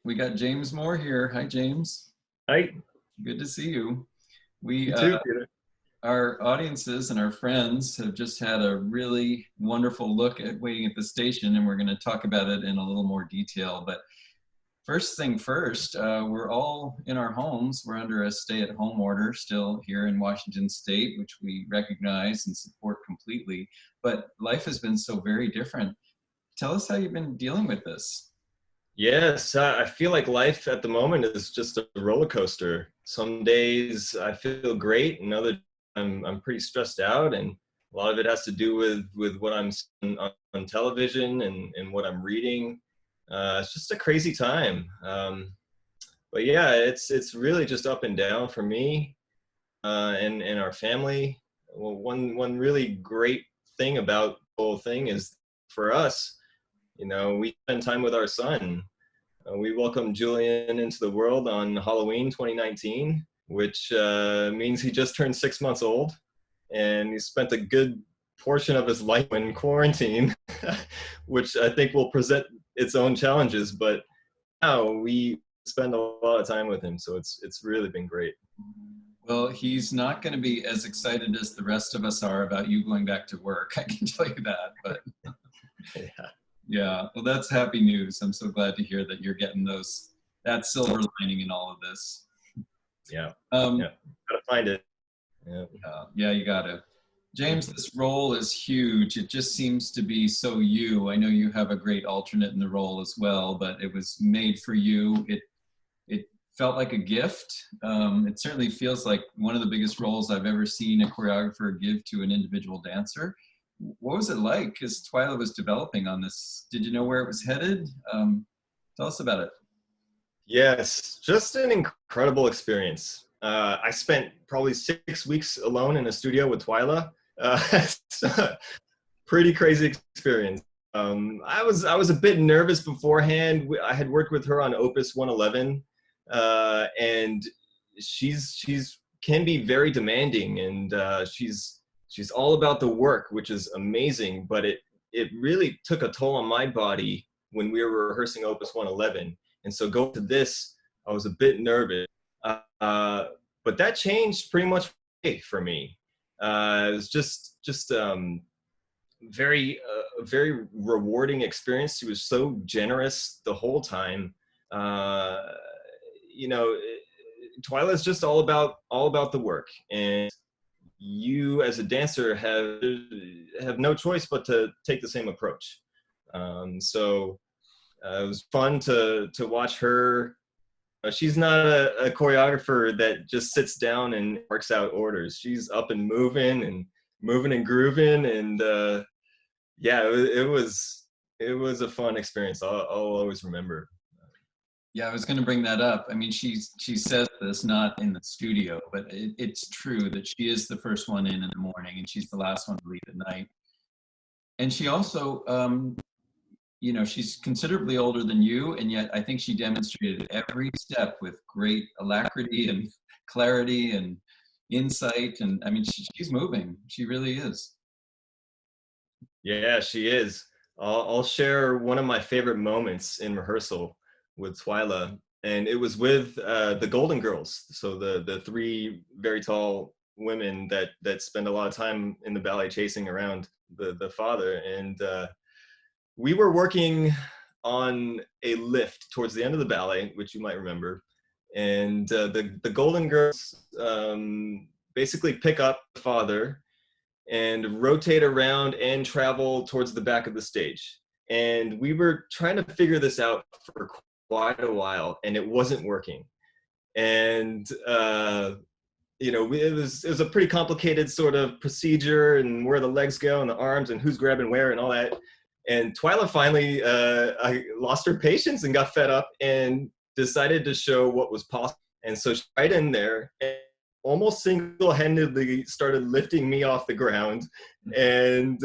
we got James Moore here. Hi, James. Hi, Good to see you. We, you too, Peter. our audiences and our friends have just had a really wonderful look at Waiting at the Station, and we're going to talk about it in a little more detail. But first thing first, we're all in our homes. We're under a stay-at-home order still here in Washington State, which we recognize and support completely. But life has been so very different. Tell us how you've been dealing with this. Yes, I feel like life at the moment is just a roller coaster. Some days I feel great, and other I'm pretty stressed out, and a lot of it has to do with what I'm seeing on television and what I'm reading. It's just a crazy time. But yeah, it's really just up and down for me and our family. Well, one really great thing about the whole thing is for us. We spend time with our son. We welcomed Julian into the world on Halloween 2019, which means he just turned 6 months old, and he spent a good portion of his life in quarantine, which I think will present its own challenges. But now we spend a lot of time with him, so it's really been great. Well, he's not going to be as excited as the rest of us are about you going back to work. I can tell you that. But Yeah. yeah, well, that's happy news. I'm so glad to hear that you're getting that silver lining in all of this. Yeah. Um, Yeah. Gotta find it. Yeah. yeah, you got to. James, this role is huge. It just seems to be so you. I know you have a great alternate in the role as well, but it was made for you. It felt like a gift. It certainly feels like one of the biggest roles I've ever seen a choreographer give to an individual dancer. What was it like as Twyla was developing on this? Did you know where it was headed? Tell us about it. Yes, just an incredible experience. I spent probably 6 weeks alone in a studio with Twyla. It's a pretty crazy experience. I was a bit nervous beforehand. I had worked with her on Opus 111, and she's can be very demanding, and she's all about the work, which is amazing. But it really took a toll on my body when we were rehearsing Opus 111. And so going to this, I was a bit nervous, but that changed pretty much for me. It was just very very rewarding experience. She was so generous the whole time. You know, Twyla is just all about the work, and you as a dancer have no choice but to take the same approach. So it was fun to watch her. She's not a choreographer that just sits down and works out orders. She's up and moving and grooving, and yeah, it was a fun experience. I'll always remember. Yeah, I was going to bring that up. I mean, she says this not in the studio, but it's true that she is the first one in the morning, and she's the last one to leave at night. And she also, she's considerably older than you, and yet I think she demonstrated every step with great alacrity and clarity and insight. And I mean, she's moving. She really is. Yeah, she is. I'll share one of my favorite moments in rehearsal with Twyla, and it was with the Golden Girls. So the three very tall women that spend a lot of time in the ballet chasing around the father, and we were working on a lift towards the end of the ballet, which you might remember, and the Golden Girls basically pick up the father and rotate around and travel towards the back of the stage. And we were trying to figure this out for quite a while, and it wasn't working. And it was a pretty complicated sort of procedure, and where the legs go and the arms and who's grabbing where and all that. And Twyla finally I lost her patience and got fed up and decided to show what was possible. And so she right in there and almost single-handedly started lifting me off the ground. And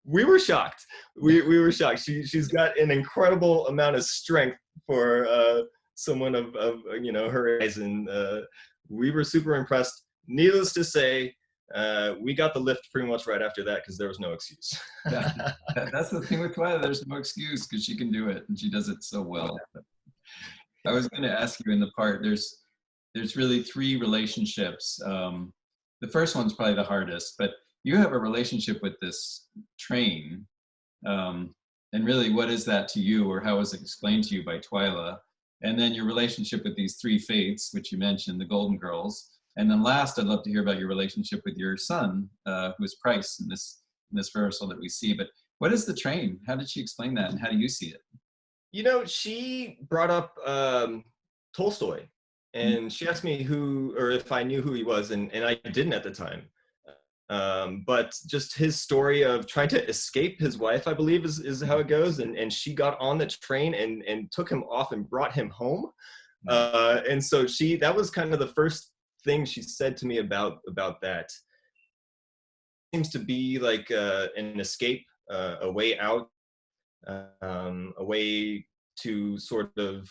we were shocked. We were shocked. She's got an incredible amount of strength for someone of her age, and we were super impressed. Needless to say, we got the lift pretty much right after that because there was no excuse. That's the thing with Twyla. There's no excuse because she can do it, and she does it so well. I was going to ask you in the part, there's really three relationships. The first one's probably the hardest, but you have a relationship with this train. And really, what is that to you, or how was it explained to you by Twyla? And then your relationship with these three fates, which you mentioned, the Golden Girls. And then last, I'd love to hear about your relationship with your son, who is Price in this rehearsal that we see. But what is the train? How did she explain that, and how do you see it? You know, she brought up Tolstoy, and she asked me who, or if I knew who he was, and I didn't at the time. But just his story of trying to escape his wife, I believe is how it goes. And she got on the train and took him off and brought him home. And so that was kind of the first thing she said to me about that. Seems to be like an escape, a way out, a way to sort of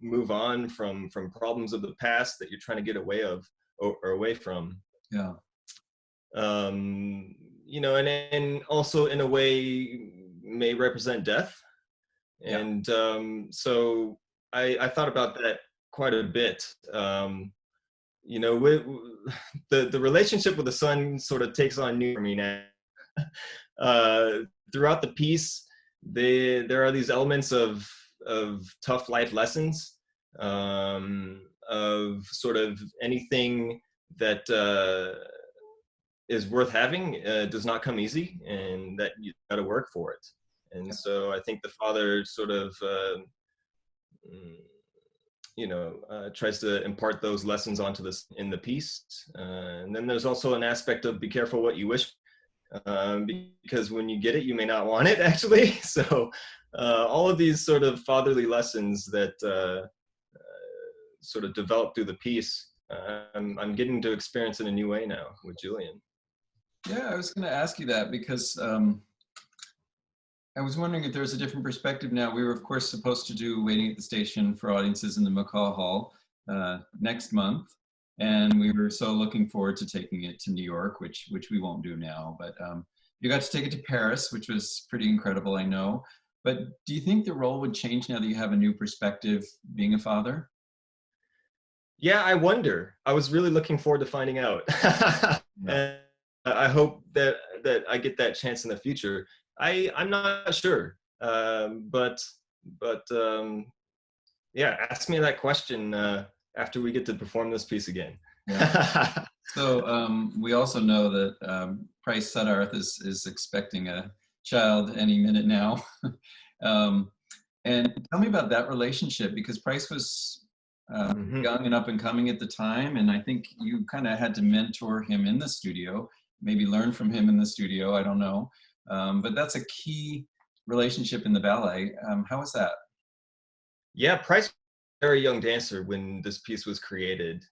move on from problems of the past that you're trying to get away of or away from. Yeah. You know, and also in a way may represent death. And so I thought about that quite a bit. You know, the relationship with the son sort of takes on new for me now. Throughout the piece, there are these elements of tough life lessons, of sort of anything that is worth having does not come easy, and that you got to work for it. And so I think the father sort of tries to impart those lessons onto this in the piece. And then there's also an aspect of be careful what you wish, because when you get it, you may not want it, actually. So all of these sort of fatherly lessons that sort of develop through the piece, I'm getting to experience in a new way now with Julian. Yeah, I was going to ask you that because I was wondering if there was a different perspective now. We were, of course, supposed to do Waiting at the Station for audiences in the McCaw Hall next month. And we were so looking forward to taking it to New York, which we won't do now. But you got to take it to Paris, which was pretty incredible, I know. But do you think the role would change now that you have a new perspective being a father? Yeah, I wonder. I was really looking forward to finding out. And I hope that I get that chance in the future. I'm not sure, but yeah, ask me that question after we get to perform this piece again. Yeah. So we also know that Price Suddarth is expecting a child any minute now. And tell me about that relationship, because Price was young and up and coming at the time, and I think you kind of had to mentor him in the studio, maybe learn from him in the studio, I don't know. But that's a key relationship in the ballet. How was that? Yeah, Price was a very young dancer when this piece was created.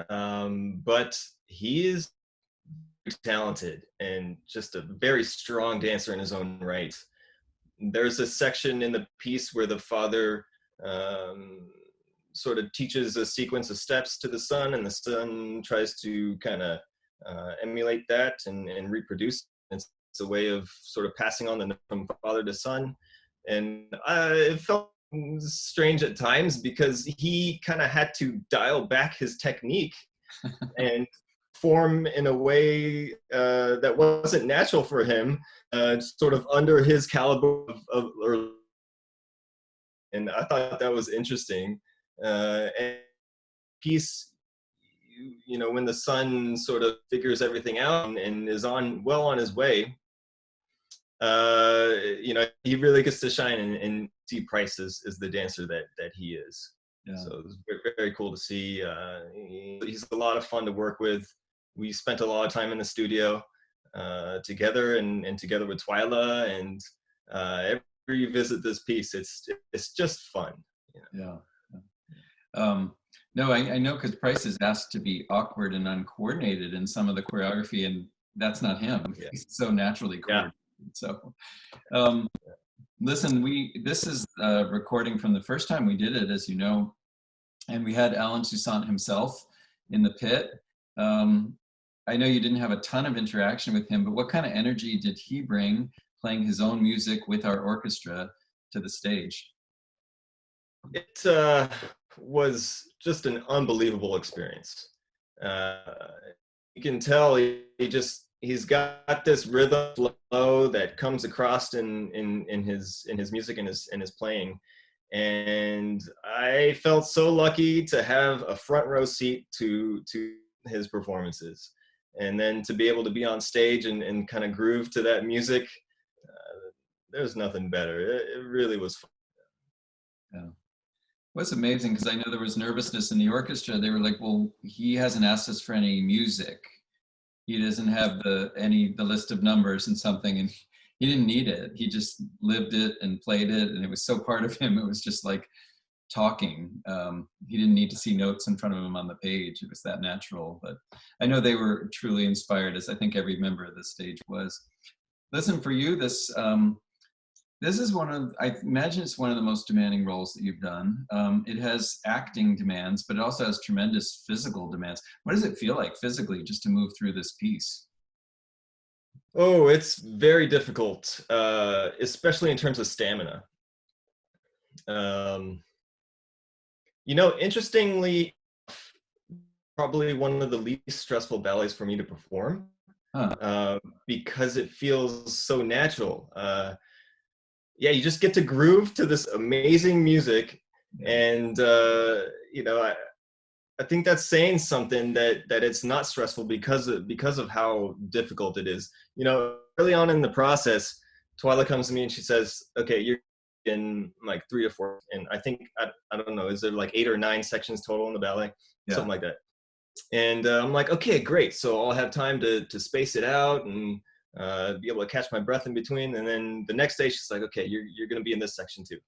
But he is talented and just a very strong dancer in his own right. There's a section in the piece where the father sort of teaches a sequence of steps to the son, and the son tries to kind of emulate that and reproduce. It's a way of sort of passing on the from father to son. And it felt strange at times because he kind of had to dial back his technique and form in a way that wasn't natural for him, sort of under his caliber and I thought that was interesting. And piece, you know, when the son sort of figures everything out and is well on his way, you know, he really gets to shine and see Price as the dancer that he is. Yeah. So it was very, very cool to see. He's a lot of fun to work with. We spent a lot of time in the studio together and together with Twyla, and every you visit this piece, it's just fun. You know? Yeah. No, I know, because Price is asked to be awkward and uncoordinated in some of the choreography, and that's not him. Yeah. He's so naturally coordinated. Yeah. So, listen, this is a recording from the first time we did it, as you know, and we had Alan Toussaint himself in the pit. I know you didn't have a ton of interaction with him, but what kind of energy did he bring playing his own music with our orchestra to the stage? It was just an unbelievable experience. Uh, you can tell he's got this rhythm flow that comes across in his music and his playing. And I felt so lucky to have a front row seat to his performances, and then to be able to be on stage and kind of groove to that music. There's nothing better. It really was fun. Yeah. What's amazing, because I know there was nervousness in the orchestra. They were like, well, he hasn't asked us for any music. He doesn't have the list of numbers and something, and he didn't need it. He just lived it and played it, and it was so part of him. It was just like talking. He didn't need to see notes in front of him on the page. It was that natural. But I know they were truly inspired, as I think every member of the stage was. Listen, for you, this is I imagine it's one of the most demanding roles that you've done. It has acting demands, but it also has tremendous physical demands. What does it feel like physically just to move through this piece? Oh, it's very difficult, especially in terms of stamina. Um, Interestingly, probably one of the least stressful ballets for me to perform, Huh. because it feels so natural. Yeah, you just get to groove to this amazing music, Yeah. and I think that's saying something, that it's not stressful because of how difficult it is. Early on in the process, Twyla comes to me and she says, "Okay, you're in like 3 or 4, and I think I don't know, is there like 8 or 9 sections total in the ballet, Yeah. something like that." And I'm like, "Okay, great. So I'll have time to space it out and be able to catch my breath in between." And then the next day, she's like, "Okay, you're going to be in this section too."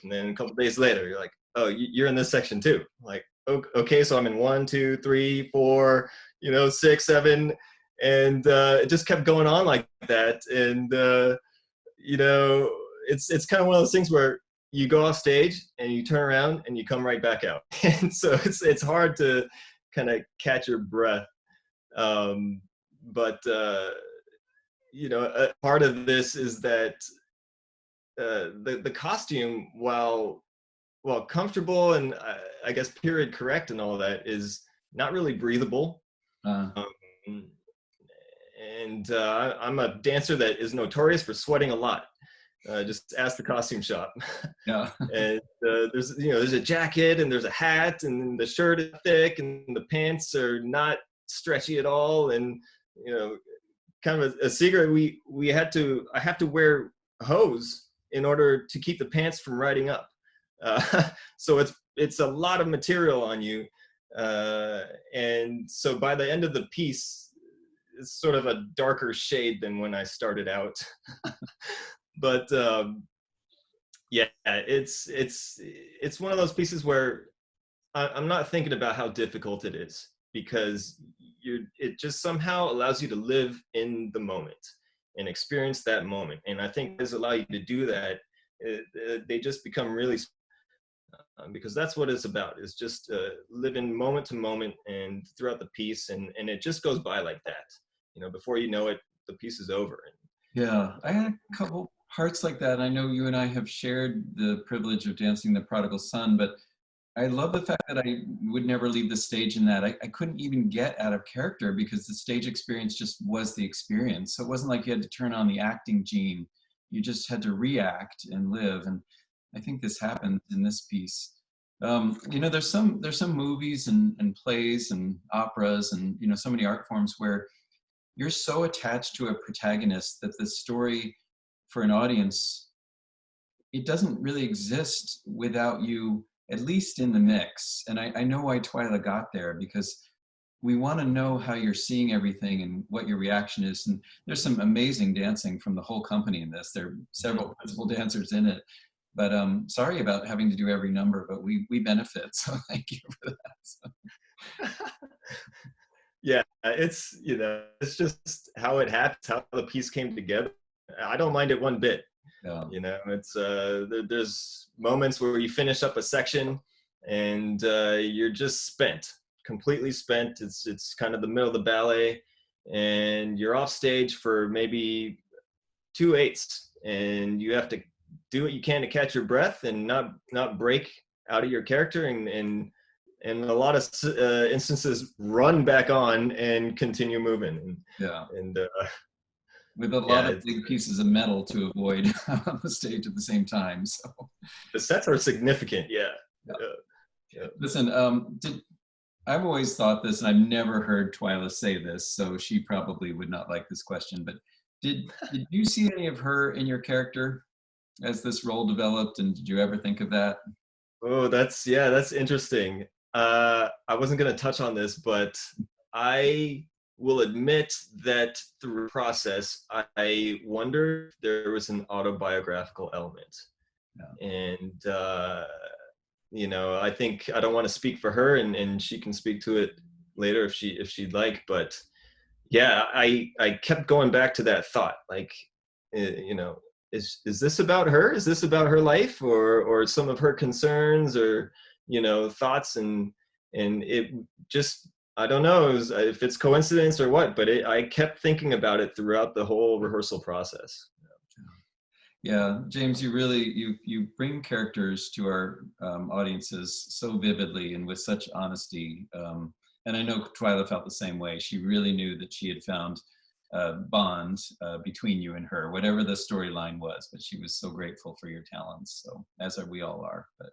And then a couple days later, you're like, "Oh, you're in this section too." Like, okay, so I'm in 1, 2, 3, 4, 6, 7, and it just kept going on like that. And you know, it's kind of one of those things where you go off stage and you turn around and you come right back out, and so it's hard to kind of catch your breath. Um, but a part of this is that the costume, while comfortable and I guess period correct and all that, is not really breathable. Uh, Um, and I'm a dancer that is notorious for sweating a lot. Just ask the costume shop. yeah. And there's a jacket and there's a hat and the shirt is thick and the pants are not stretchy at all. And you know, kind of a secret, I have to wear hose in order to keep the pants from riding up. So it's a lot of material on you, and so by the end of the piece, it's sort of a darker shade than when I started out. But yeah, it's one of those pieces where I'm not thinking about how difficult it is, because it just somehow allows you to live in the moment and experience that moment. And I think this allow you to do that. They just become really, because that's what it's about, is just living moment to moment and throughout the piece. And it just goes by like that. Before you know it, the piece is over. Yeah, I had a couple parts like that. I know you and I have shared the privilege of dancing the prodigal son, but I love the fact that I would never leave the stage in that. I couldn't even get out of character because the stage experience just was the experience. So it wasn't like you had to turn on the acting gene. You just had to react and live. And I think this happens in this piece. There's some movies and plays and operas and so many art forms where you're so attached to a protagonist that the story for an audience, it doesn't really exist without you at least in the mix. And I know why Twyla got there, because we want to know how you're seeing everything and what your reaction is. And there's some amazing dancing from the whole company in this. There are several principal dancers in it. But sorry about having to do every number, but we benefit. So thank you for that. So. Yeah, it's just how it happens, how the piece came together. I don't mind it one bit. Yeah. It's there's moments where you finish up a section and you're just spent, completely spent. It's kind of the middle of the ballet, and you're off stage for maybe 2/8, and you have to do what you can to catch your breath and not break out of your character, and a lot of instances run back on and continue moving. Yeah. And With a lot yeah, of big pieces of metal to avoid on the stage at the same time. So the sets are significant. Yeah. yeah. Yeah. Listen, I've always thought this, and I've never heard Twyla say this, so she probably would not like this question, but did you see any of her in your character as this role developed, and did you ever think of that? Oh, that's interesting. I wasn't going to touch on this, but I will admit that through the process, I wonder if there was an autobiographical element. Yeah. And, you know, I think I don't want to speak for her, and she can speak to it later if she'd like. But yeah, I kept going back to that thought, like, you know, is this about her? Is this about her life, or some of her concerns, or, you know, thoughts? And it just, I don't know if it's coincidence or what, but I kept thinking about it throughout the whole rehearsal process. Yeah, James, you bring characters to our audiences so vividly and with such honesty. And I know Twyla felt the same way. She really knew that she had found a bond between you and her, whatever the storyline was. But she was so grateful for your talents. So as are we all are. But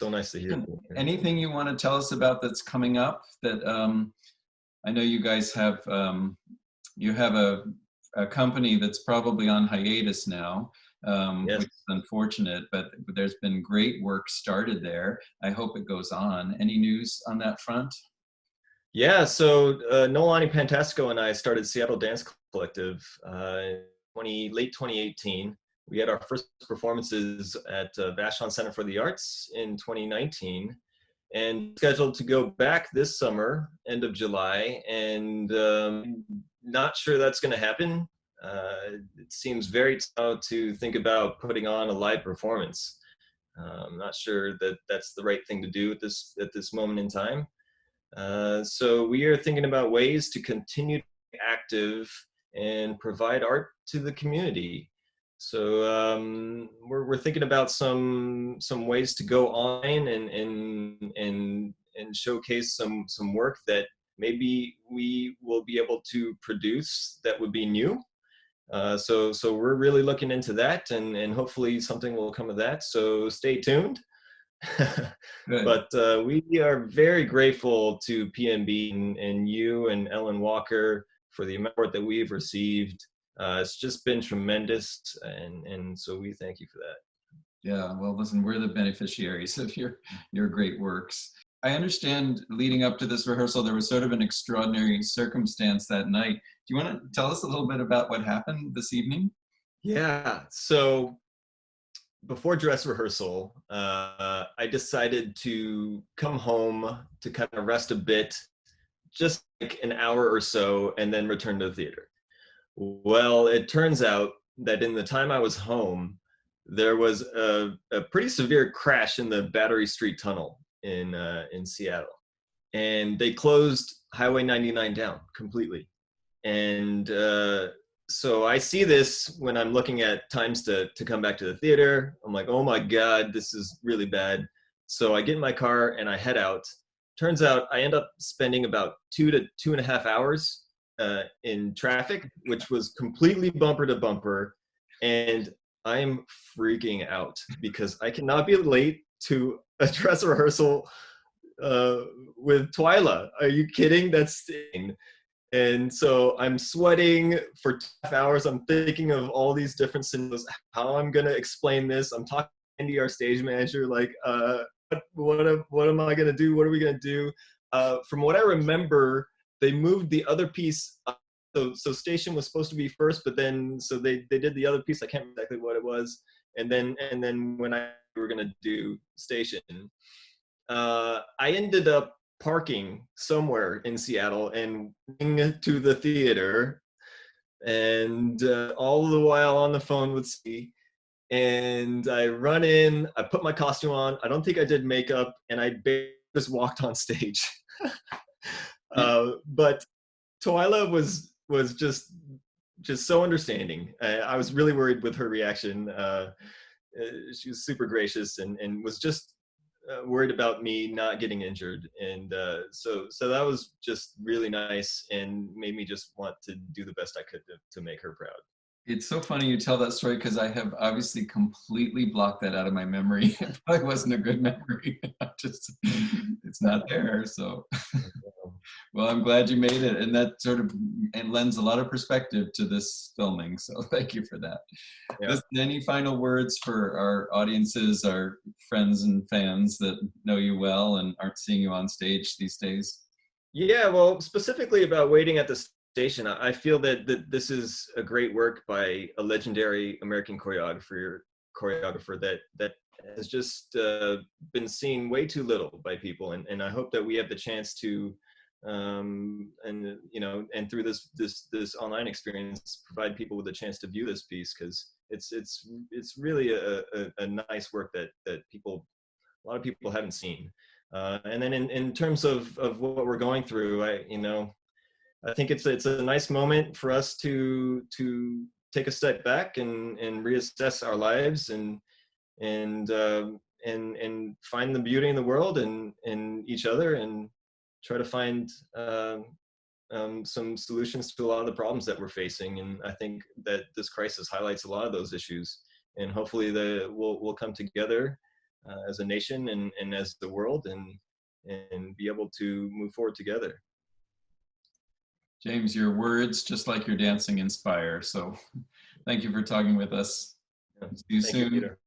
So nice to hear. anything you want to tell us about that's coming up? That I know you guys have. You have a company that's probably on hiatus now. Yes. Which is unfortunate, but there's been great work started there. I hope it goes on. Any news on that front? Yeah, so Nolani Pantasco and I started Seattle Dance Collective late 2018. We had our first performances at Vashon Center for the Arts in 2019, and scheduled to go back this summer, end of July, and not sure that's going to happen. It seems very tough to think about putting on a live performance. I'm not sure that that's the right thing to do at this moment in time. So we are thinking about ways to continue to be active and provide art to the community. So we're thinking about some ways to go on and showcase some work that maybe we will be able to produce that would be new. So we're really looking into that, and hopefully something will come of that. So stay tuned. But we are very grateful to PNB and you and Ellen Walker for the amount that we've received. It's just been tremendous, and so we thank you for that. Yeah, well, listen, we're the beneficiaries of your great works. I understand leading up to this rehearsal, there was sort of an extraordinary circumstance that night. Do you want to tell us a little bit about what happened this evening? Yeah, so before dress rehearsal, I decided to come home to kind of rest a bit, just like an hour or so, and then return to the theater. Well, it turns out that in the time I was home, there was a pretty severe crash in the Battery Street Tunnel in Seattle, and they closed Highway 99 down completely. And so I see this when I'm looking at times to come back to the theater. I'm like, oh my God, this is really bad. So I get in my car and I head out. Turns out I end up spending about 2 to 2.5 hours in traffic, which was completely bumper to bumper. And I'm freaking out because I cannot be late to a dress rehearsal with Twyla. Are you kidding? That's insane. And so I'm sweating for 2 hours. I'm thinking of all these different scenarios, how I'm going to explain this. I'm talking to Andy, our stage manager, like, what am I going to do? What are we going to do? From what I remember, they moved the other piece. So station was supposed to be first, but then, so they did the other piece. I can't remember exactly what it was. And then when we were going to do station, I ended up parking somewhere in Seattle and running to the theater, and all the while on the phone with C. And I run in, I put my costume on. I don't think I did makeup, and I just walked on stage. But Twyla was just so understanding. I was really worried with her reaction. she was super gracious and was just worried about me not getting injured. And so that was just really nice and made me just want to do the best I could to make her proud. It's so funny you tell that story because I have obviously completely blocked that out of my memory. It probably wasn't a good memory. Just, it's not there. So, well, I'm glad you made it, and that sort of and lends a lot of perspective to this filming. So, thank you for that. Yeah. Listen, any final words for our audiences, our friends and fans that know you well and aren't seeing you on stage these days? Yeah, well, specifically about waiting at the station, I feel that this is a great work by a legendary American choreographer that has just been seen way too little by people, and I hope that we have the chance to, and you know, and through this online experience, provide people with a chance to view this piece, because it's really a nice work that a lot of people haven't seen. And then in terms of what we're going through, I think it's a nice moment for us to take a step back and reassess our lives and find the beauty in the world and in each other, and try to find some solutions to a lot of the problems that we're facing. And I think that this crisis highlights a lot of those issues, and hopefully we'll come together as a nation and as the world, and be able to move forward together. James, your words, just like your dancing, inspire. So thank you for talking with us. Yeah. See you soon. Thank you, Peter.